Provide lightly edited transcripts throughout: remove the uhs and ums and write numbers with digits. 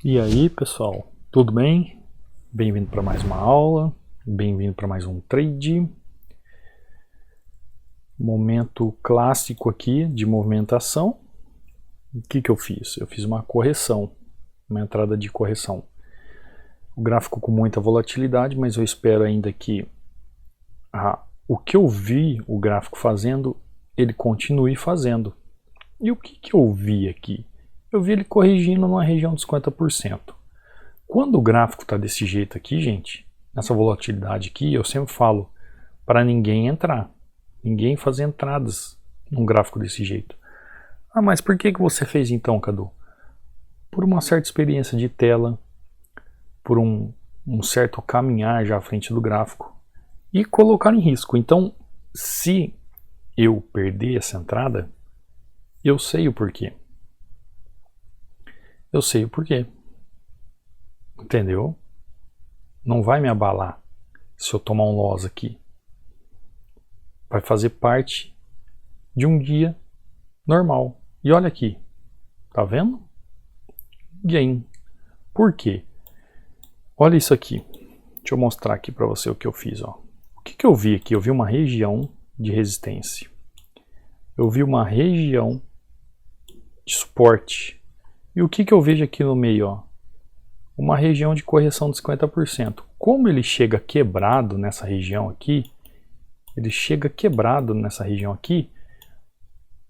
E aí, pessoal, tudo bem? Bem-vindo para mais uma aula, bem-vindo para mais um trade. Momento clássico aqui de movimentação. O que eu fiz? Eu fiz uma correção, uma entrada de correção. O gráfico com muita volatilidade, mas eu espero ainda que o que eu vi o gráfico fazendo, ele continue fazendo. E o que eu vi aqui? Eu vi ele corrigindo numa região dos 50%. Quando o gráfico está desse jeito aqui, gente, nessa volatilidade aqui, eu sempre falo para ninguém entrar, ninguém fazer entradas num gráfico desse jeito. Ah, mas por que você fez então, Cadu? Por uma certa experiência de tela, por um certo caminhar já à frente do gráfico e colocar em risco. Então, se eu perder essa entrada, eu sei o porquê. Eu sei o porquê. Entendeu? Não vai me abalar se eu tomar um loss aqui. Vai fazer parte de um dia normal. E olha aqui, tá vendo? Gain. Por quê? Olha isso aqui. Deixa eu mostrar aqui para você o que eu fiz. Ó. O que eu vi aqui? Eu vi uma região de resistência. Eu vi uma região de suporte. E o que eu vejo aqui no meio? Ó? Uma região de correção de 50%. Como ele chega quebrado nessa região aqui,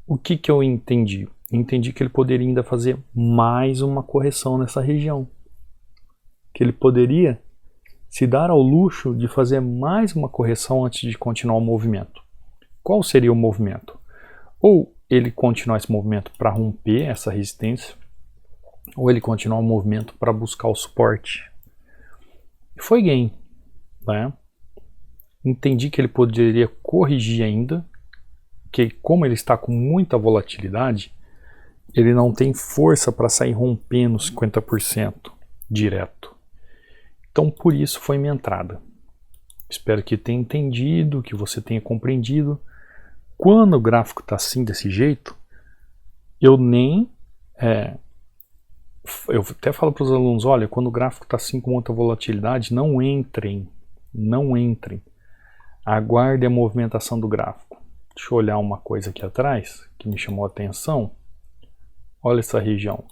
o que eu entendi? Entendi que ele poderia ainda fazer mais uma correção nessa região. Que ele poderia se dar ao luxo de fazer mais uma correção antes de continuar o movimento. Qual seria o movimento? Ou ele continuar esse movimento para romper essa resistência, ou ele continuar o movimento para buscar o suporte. E foi gain, né? Entendi que ele poderia corrigir ainda, que como ele está com muita volatilidade, ele não tem força para sair rompendo 50% direto. Então por isso foi minha entrada. Espero que tenha entendido, que você tenha compreendido. Quando o gráfico está assim, desse jeito, eu até falo para os alunos, olha, quando o gráfico está assim com muita volatilidade, não entrem. Aguarde a movimentação do gráfico. Deixa eu olhar uma coisa aqui atrás, que me chamou a atenção. Olha essa região.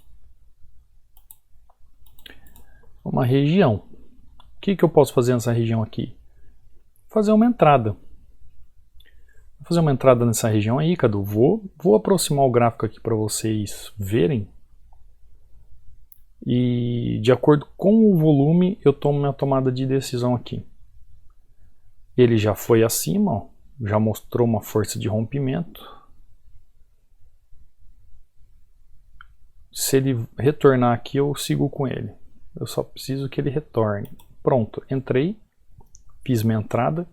Uma região. O que eu posso fazer nessa região aqui? Fazer uma entrada. Vou fazer uma entrada nessa região aí, Cadu. Vou aproximar o gráfico aqui para vocês verem. E de acordo com o volume, eu tomo minha tomada de decisão aqui. Ele já foi acima, ó, já mostrou uma força de rompimento. Se ele retornar aqui, eu sigo com ele. Eu só preciso que ele retorne. Pronto, entrei, fiz minha entrada.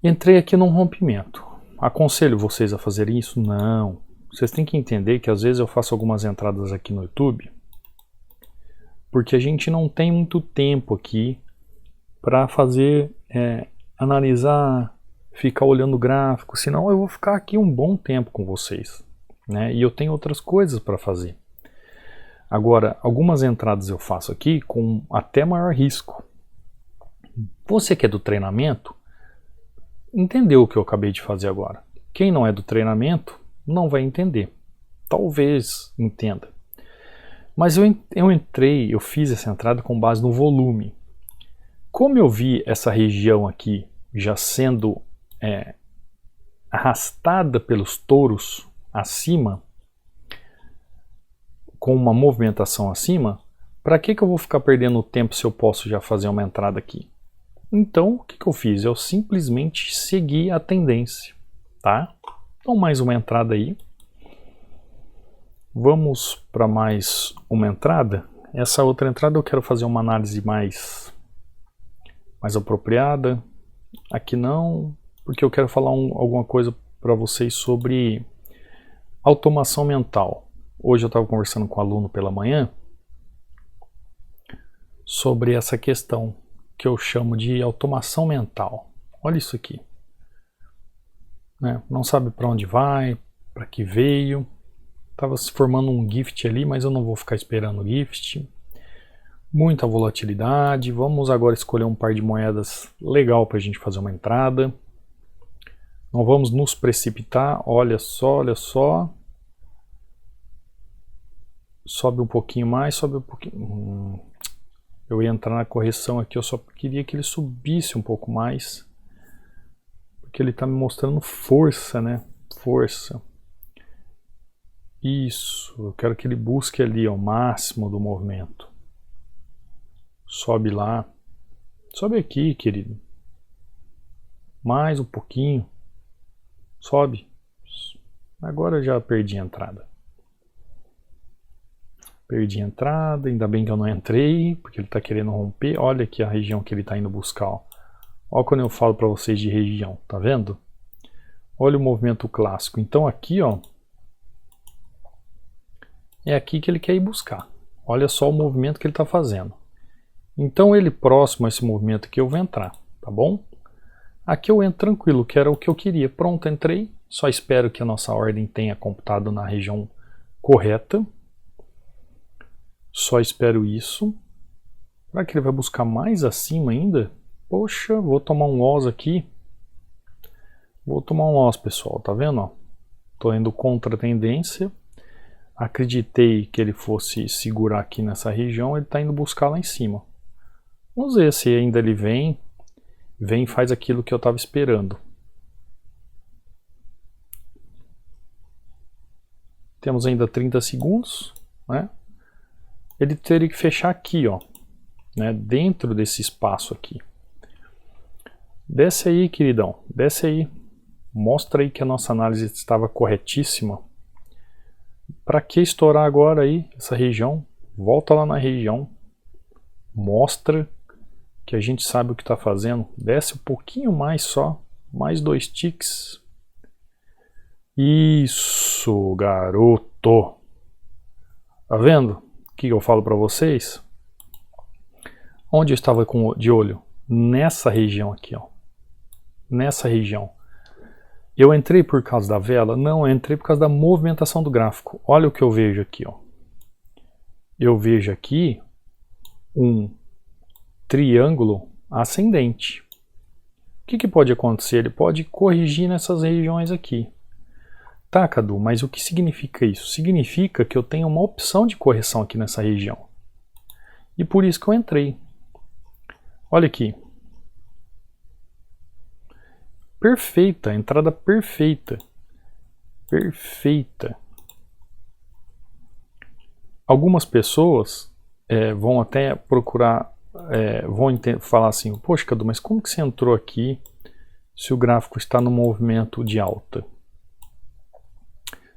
Entrei aqui num rompimento. Aconselho vocês a fazerem isso? Não. Vocês têm que entender que às vezes eu faço algumas entradas aqui no YouTube porque a gente não tem muito tempo aqui para fazer, analisar, ficar olhando o gráfico, senão eu vou ficar aqui um bom tempo com vocês, né? E eu tenho outras coisas para fazer. Agora, algumas entradas eu faço aqui com até maior risco. Você que é do treinamento, entendeu o que eu acabei de fazer agora. Quem não é do treinamento, não vai entender. Talvez entenda. Mas eu fiz essa entrada com base no volume. Como eu vi essa região aqui já sendo arrastada pelos touros acima, com uma movimentação acima, para que eu vou ficar perdendo tempo se eu posso já fazer uma entrada aqui? Então, o que eu fiz? Eu simplesmente segui a tendência, tá? Então, mais uma entrada aí. Vamos para mais uma entrada. Essa outra entrada eu quero fazer uma análise mais apropriada. Aqui não, porque eu quero falar alguma coisa para vocês sobre automação mental. Hoje eu estava conversando com um aluno pela manhã sobre essa questão que eu chamo de automação mental. Olha isso aqui. Né? Não sabe para onde vai, para que veio. Estava se formando um gift ali, mas eu não vou ficar esperando o gift. Muita volatilidade. Vamos agora escolher um par de moedas legal para a gente fazer uma entrada. Não vamos nos precipitar. Olha só, olha só. Sobe um pouquinho mais, sobe um pouquinho. Eu ia entrar na correção aqui, eu só queria que ele subisse um pouco mais. Porque ele está me mostrando força, né? Força. Isso, eu quero que ele busque ali ó, o máximo do movimento. Sobe lá. Sobe aqui, querido. Mais um pouquinho. Sobe. Agora eu já perdi a entrada. Perdi a entrada, ainda bem que eu não entrei, porque ele está querendo romper. Olha aqui a região que ele está indo buscar. Ó. Olha quando eu falo para vocês de região, tá vendo? Olha o movimento clássico. Então aqui, ó, é aqui que ele quer ir buscar. Olha só o movimento que ele está fazendo. Então ele próximo a esse movimento aqui eu vou entrar, tá bom? Aqui eu entro tranquilo, que era o que eu queria. Pronto, entrei. Só espero que a nossa ordem tenha computado na região correta. Só espero isso. Será que ele vai buscar mais acima ainda? Poxa, vou tomar um loss aqui. Vou tomar um loss, pessoal, tá vendo? Tô indo contra a tendência. Acreditei que ele fosse segurar aqui nessa região, ele tá indo buscar lá em cima. Vamos ver se ainda ele vem e faz aquilo que eu estava esperando. Temos ainda 30 segundos, né? Ele teria que fechar aqui, ó, né, dentro desse espaço aqui. Desce aí, queridão, desce aí. Mostra aí que a nossa análise estava corretíssima. Para que estourar agora aí essa região? Volta lá na região. Mostra que a gente sabe o que está fazendo. Desce um pouquinho mais só. Mais 2 ticks. Isso, garoto. Tá vendo? O que eu falo para vocês? Onde eu estava de olho? Nessa região aqui, ó. Nessa região. Eu entrei por causa da vela? Não, eu entrei por causa da movimentação do gráfico. Olha o que eu vejo aqui, ó. Eu vejo aqui um triângulo ascendente. O que pode acontecer? Ele pode corrigir nessas regiões aqui. Tá, Cadu, mas o que significa isso? Significa que eu tenho uma opção de correção aqui nessa região. E por isso que eu entrei. Olha aqui. Perfeita, entrada perfeita. Perfeita. Algumas pessoas vão até procurar, vão falar assim, poxa, Cadu, mas como que você entrou aqui se o gráfico está no movimento de alta?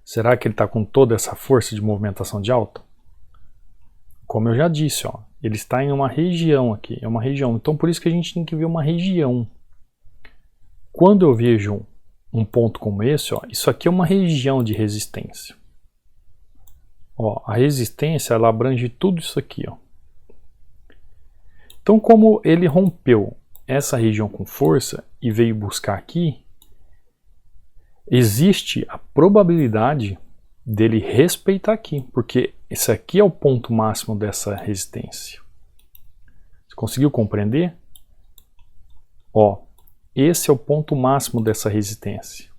Será que ele está com toda essa força de movimentação de alta? Como eu já disse, ó, ele está em uma região aqui, é uma região. Então por isso que a gente tem que ver uma região. Quando eu vejo um ponto como esse, ó, isso aqui é uma região de resistência. Ó, a resistência ela abrange tudo isso aqui. Ó. Então como ele rompeu essa região com força e veio buscar aqui, existe a probabilidade dele respeitar aqui, porque esse aqui é o ponto máximo dessa resistência. Você conseguiu compreender? Ó, esse é o ponto máximo dessa resistência.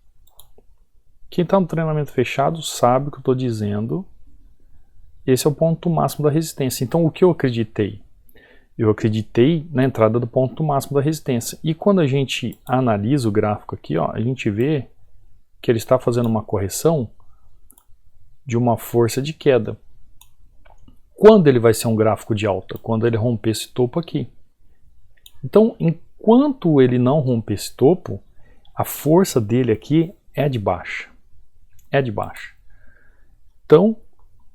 Quem está no treinamento fechado sabe o que eu estou dizendo. Esse é o ponto máximo da resistência. Então o que eu acreditei? Eu acreditei na entrada do ponto máximo da resistência. E quando a gente analisa o gráfico aqui, ó, a gente vê que ele está fazendo uma correção de uma força de queda. Quando ele vai ser um gráfico de alta? Quando ele romper esse topo aqui. Então, enquanto ele não romper esse topo, a força dele aqui é de baixa. É de baixa. Então,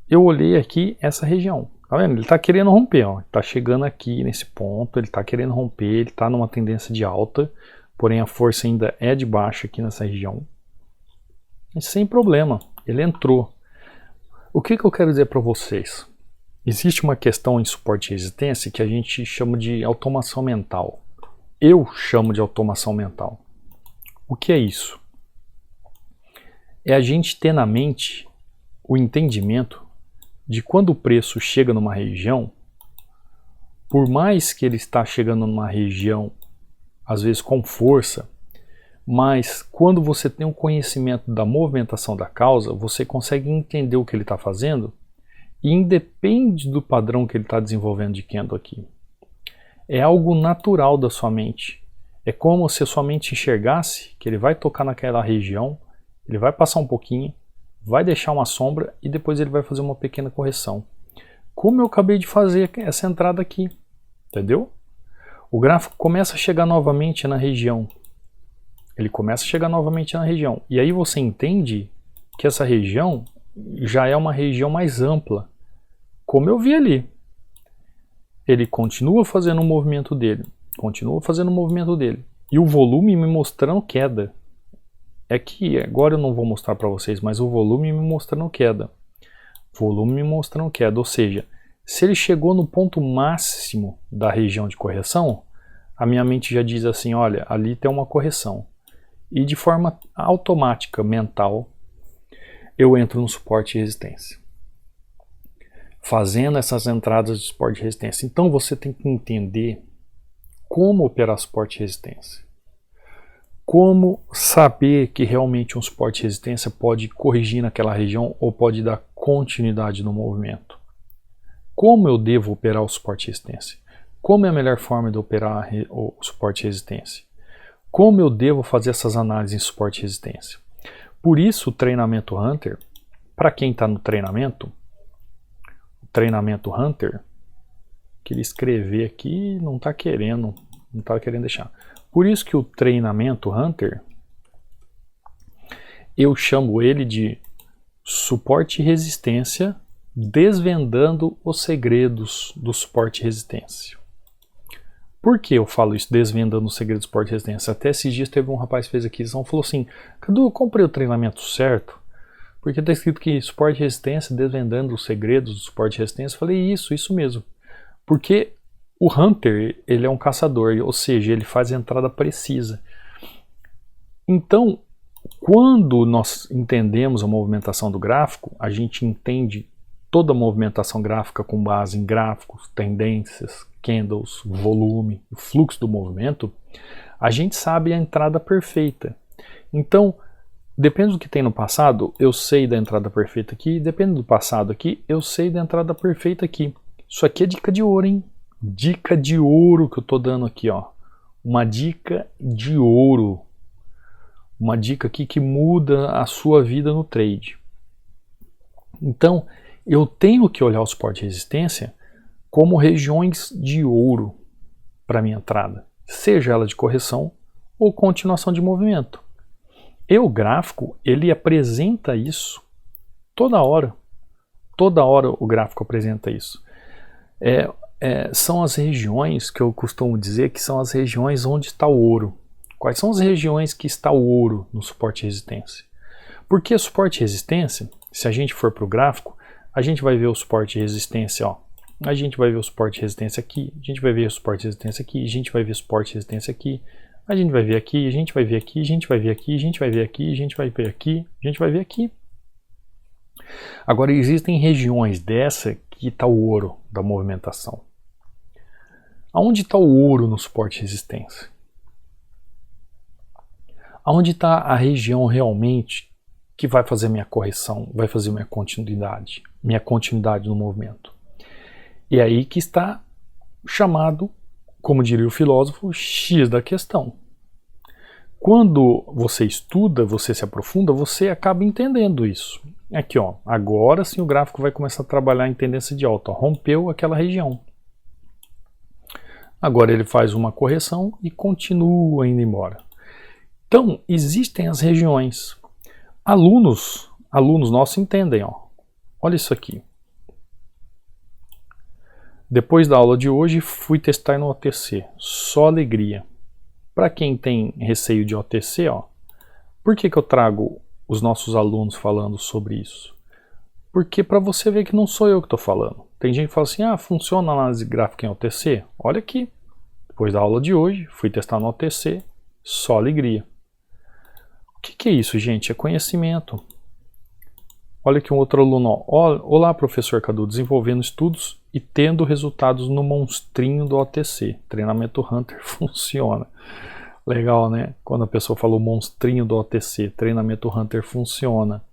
eu olhei aqui essa região. Tá vendo? Ele está querendo romper. Ó. Está chegando aqui nesse ponto, ele está querendo romper, ele está numa tendência de alta, porém a força ainda é de baixa aqui nessa região. E sem problema, ele entrou. O que eu quero dizer para vocês? Existe uma questão em suporte e resistência que a gente chama de automação mental. Eu chamo de automação mental. O que é isso? É a gente ter na mente o entendimento de quando o preço chega numa região, por mais que ele está chegando numa região, às vezes com força, mas quando você tem um conhecimento da movimentação da causa, você consegue entender o que ele está fazendo e independe do padrão que ele está desenvolvendo de candle aqui. É algo natural da sua mente. É como se a sua mente enxergasse que ele vai tocar naquela região, ele vai passar um pouquinho, vai deixar uma sombra e depois ele vai fazer uma pequena correção. Como eu acabei de fazer essa entrada aqui, entendeu? O gráfico começa a chegar novamente na região. Ele começa a chegar novamente na região. E aí você entende que essa região já é uma região mais ampla. Como eu vi ali. Ele continua fazendo o movimento dele. Continua fazendo o movimento dele. E o volume me mostrando queda. É que agora eu não vou mostrar para vocês, mas o volume me mostrando queda. Volume me mostrando queda. Ou seja, se ele chegou no ponto máximo da região de correção, a minha mente já diz assim, olha, ali tem uma correção. E de forma automática, mental, eu entro no suporte e resistência. Fazendo essas entradas de suporte e resistência. Então você tem que entender como operar suporte e resistência. Como saber que realmente um suporte e resistência pode corrigir naquela região ou pode dar continuidade no movimento. Como eu devo operar o suporte e resistência? Como é a melhor forma de operar o suporte e resistência? Como eu devo fazer essas análises em suporte e resistência? Por isso o treinamento Hunter, para quem está no treinamento Hunter, queria escrever aqui, não está querendo deixar. Por isso que o treinamento Hunter, eu chamo ele de suporte e resistência, desvendando os segredos do suporte e resistência. Por que eu falo isso, desvendando os segredos do suporte e resistência? Até esses dias teve um rapaz que fez aquisição e falou assim, Cadu, eu comprei o treinamento certo, porque está escrito que suporte e resistência, desvendando os segredos do suporte e resistência. Eu falei, isso mesmo. Porque o Hunter, ele é um caçador, ou seja, ele faz a entrada precisa. Então, quando nós entendemos a movimentação do gráfico, a gente entende toda a movimentação gráfica com base em gráficos, tendências, candles, volume, o fluxo do movimento, a gente sabe a entrada perfeita. Então, depende do que tem no passado, eu sei da entrada perfeita aqui, depende do passado aqui, eu sei da entrada perfeita aqui. Isso aqui é dica de ouro, hein? Dica de ouro que eu tô dando aqui, ó. Uma dica de ouro. Uma dica aqui que muda a sua vida no trade. Então, eu tenho que olhar o suporte e resistência como regiões de ouro para minha entrada, seja ela de correção ou continuação de movimento. E o gráfico, ele apresenta isso toda hora. Toda hora o gráfico apresenta isso. São as regiões que eu costumo dizer que são as regiões onde está o ouro. Quais são as regiões que está o ouro no suporte e resistência? Porque suporte e resistência, se a gente for para o gráfico, a gente vai ver o suporte e resistência, ó. A gente vai ver o suporte e resistência aqui, a gente vai ver o suporte e resistência aqui, a gente vai ver o suporte e resistência aqui, a gente vai ver aqui, a gente vai ver aqui, a gente vai ver aqui, a gente vai ver aqui, a gente vai ver aqui, a gente vai ver aqui. Agora existem regiões dessa que está o ouro da movimentação. Aonde está o ouro no suporte e resistência? Aonde está a região realmente que vai fazer minha correção, vai fazer minha continuidade no movimento? E aí que está chamado, como diria o filósofo, X da questão. Quando você estuda, você se aprofunda, você acaba entendendo isso. Aqui, ó, agora sim o gráfico vai começar a trabalhar em tendência de alta. Ó, rompeu aquela região. Agora ele faz uma correção e continua indo embora. Então, existem as regiões. Alunos nossos entendem, ó. Olha isso aqui. Depois da aula de hoje, fui testar no OTC. Só alegria. Para quem tem receio de OTC, ó, por que eu trago os nossos alunos falando sobre isso? Porque para você ver que não sou eu que estou falando. Tem gente que fala assim, funciona a análise gráfica em OTC? Olha aqui. Depois da aula de hoje, fui testar no OTC. Só alegria. O que é isso, gente? É conhecimento. Olha aqui um outro aluno, ó. Olá, professor Cadu, desenvolvendo estudos e tendo resultados no monstrinho do OTC. Treinamento Hunter funciona. Legal, né? Quando a pessoa falou monstrinho do OTC, treinamento Hunter funciona.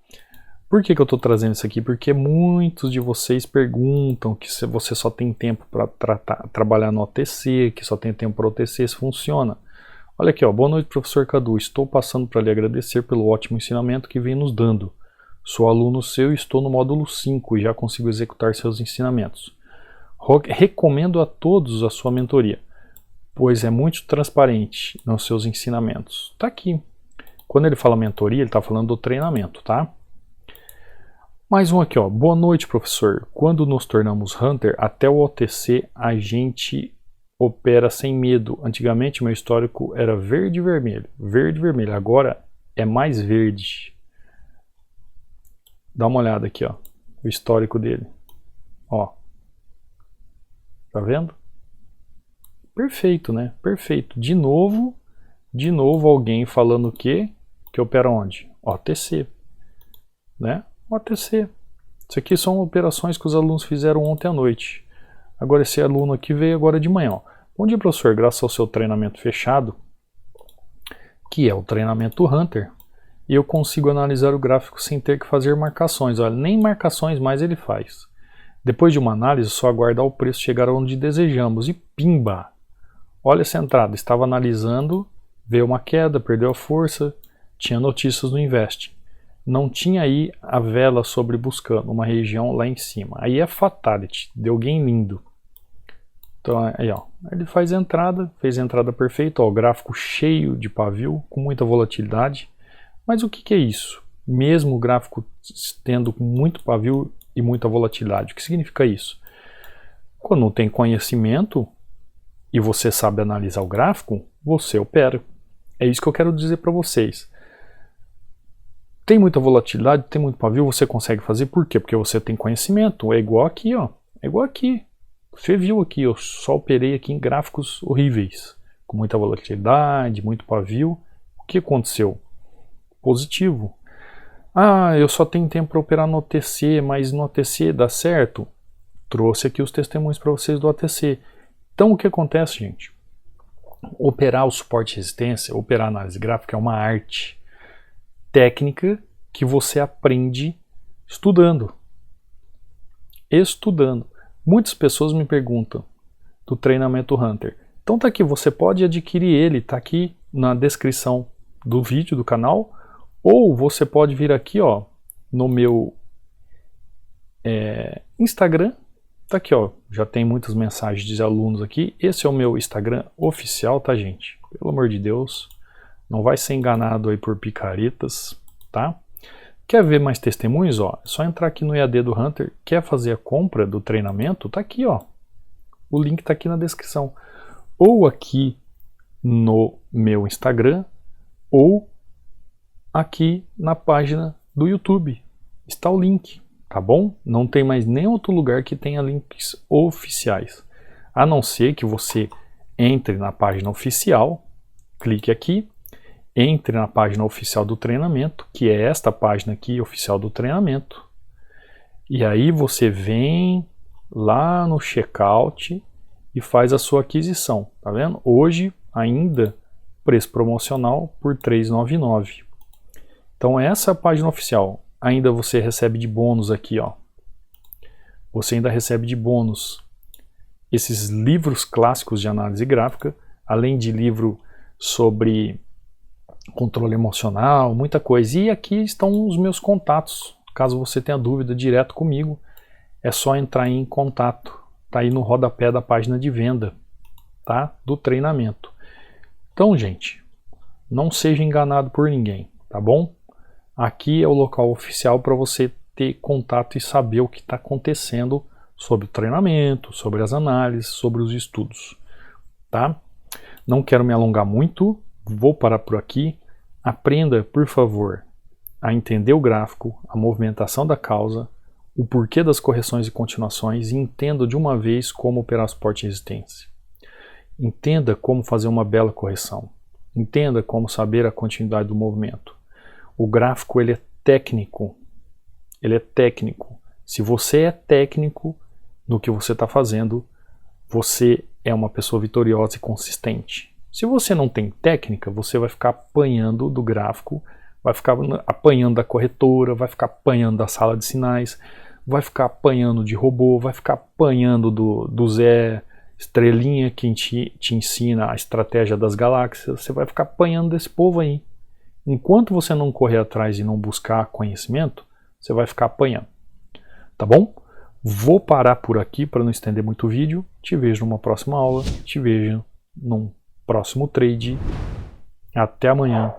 Por que eu estou trazendo isso aqui? Porque muitos de vocês perguntam que se você só tem tempo para trabalhar no OTC, que só tem tempo para OTC, isso funciona. Olha aqui, ó. Boa noite, professor Cadu. Estou passando para lhe agradecer pelo ótimo ensinamento que vem nos dando. Sou aluno seu e estou no módulo 5 e já consigo executar seus ensinamentos. Recomendo a todos a sua mentoria, pois é muito transparente nos seus ensinamentos. Tá aqui. Quando ele fala mentoria, ele está falando do treinamento, tá? Mais um aqui, ó. Boa noite, professor. Quando nos tornamos Hunter, até o OTC a gente opera sem medo. Antigamente meu histórico era verde e vermelho. Verde e vermelho. Agora é mais verde. Dá uma olhada aqui, ó, o histórico dele, ó, tá vendo? Perfeito, né? Perfeito. De novo alguém falando o quê? Que opera onde? OTC, né? OTC. Isso aqui são operações que os alunos fizeram ontem à noite. Agora esse aluno aqui veio agora de manhã, ó. Bom dia, professor. Graças ao seu treinamento fechado, que é o treinamento Hunter, e eu consigo analisar o gráfico sem ter que fazer marcações. Olha, nem marcações mais ele faz. Depois de uma análise, só aguardar o preço chegar onde desejamos e pimba! Olha essa entrada, estava analisando, veio uma queda, perdeu a força, tinha notícias no Invest. Não tinha aí a vela sobre buscando uma região lá em cima. Aí é fatality, deu gain lindo. Então aí, ó, ele fez a entrada perfeita, ó, gráfico cheio de pavio, com muita volatilidade. Mas o que é isso? Mesmo o gráfico tendo muito pavio e muita volatilidade, o que significa isso? Quando não tem conhecimento e você sabe analisar o gráfico, você opera. É isso que eu quero dizer para vocês. Tem muita volatilidade, tem muito pavio, você consegue fazer. Por quê? Porque você tem conhecimento. É igual aqui, ó. É igual aqui. Você viu aqui, eu só operei aqui em gráficos horríveis, com muita volatilidade, muito pavio. O que aconteceu? Positivo. Ah, eu só tenho tempo para operar no OTC, mas no OTC dá certo? Trouxe aqui os testemunhos para vocês do OTC. Então o que acontece, gente? Operar o suporte e resistência, operar a análise gráfica é uma arte técnica que você aprende estudando. Muitas pessoas me perguntam do treinamento Hunter. Então tá aqui, você pode adquirir ele, tá aqui na descrição do vídeo do canal. Ou você pode vir aqui, ó, no meu Instagram. Tá aqui, ó, já tem muitas mensagens de alunos aqui. Esse é o meu Instagram oficial, tá, gente? Pelo amor de Deus, não vai ser enganado aí por picaretas, tá? Quer ver mais testemunhos? Ó, é só entrar aqui no EAD do Hunter. Quer fazer a compra do treinamento? Tá aqui, ó. O link tá aqui na descrição. Ou aqui no meu Instagram, ou aqui na página do YouTube. Está o link, tá bom? Não tem mais nenhum outro lugar que tenha links oficiais. A não ser que você entre na página oficial, clique aqui, entre na página oficial do treinamento, que é esta página aqui, oficial do treinamento. E aí você vem lá no checkout e faz a sua aquisição, tá vendo? Hoje ainda preço promocional por R$ 3,99. Então essa é a página oficial. Ainda você recebe de bônus aqui, ó. Você ainda recebe de bônus esses livros clássicos de análise gráfica, além de livro sobre controle emocional, muita coisa. E aqui estão os meus contatos. Caso você tenha dúvida direto comigo, é só entrar em contato. Tá aí no rodapé da página de venda, tá? Do treinamento. Então, gente, não seja enganado por ninguém, tá bom? Aqui é o local oficial para você ter contato e saber o que está acontecendo sobre o treinamento, sobre as análises, sobre os estudos, tá? Não quero me alongar muito, vou parar por aqui. Aprenda, por favor, a entender o gráfico, a movimentação da causa, o porquê das correções e continuações e entenda de uma vez como operar suporte e resistência. Entenda como fazer uma bela correção. Entenda como saber a continuidade do movimento. O gráfico ele é técnico. ele é técnico. Se você é técnico no que você está fazendo, você é uma pessoa vitoriosa e consistente. Se você não tem técnica, você vai ficar apanhando do gráfico, vai ficar apanhando da corretora, vai ficar apanhando da sala de sinais, vai ficar apanhando de robô, vai ficar apanhando do Zé Estrelinha, que te ensina a estratégia das galáxias. Você vai ficar apanhando desse povo aí. Enquanto você não correr atrás e não buscar conhecimento, você vai ficar apanhando. Tá bom? Vou parar por aqui para não estender muito o vídeo. Te vejo numa próxima aula. Te vejo num próximo trade. Até amanhã.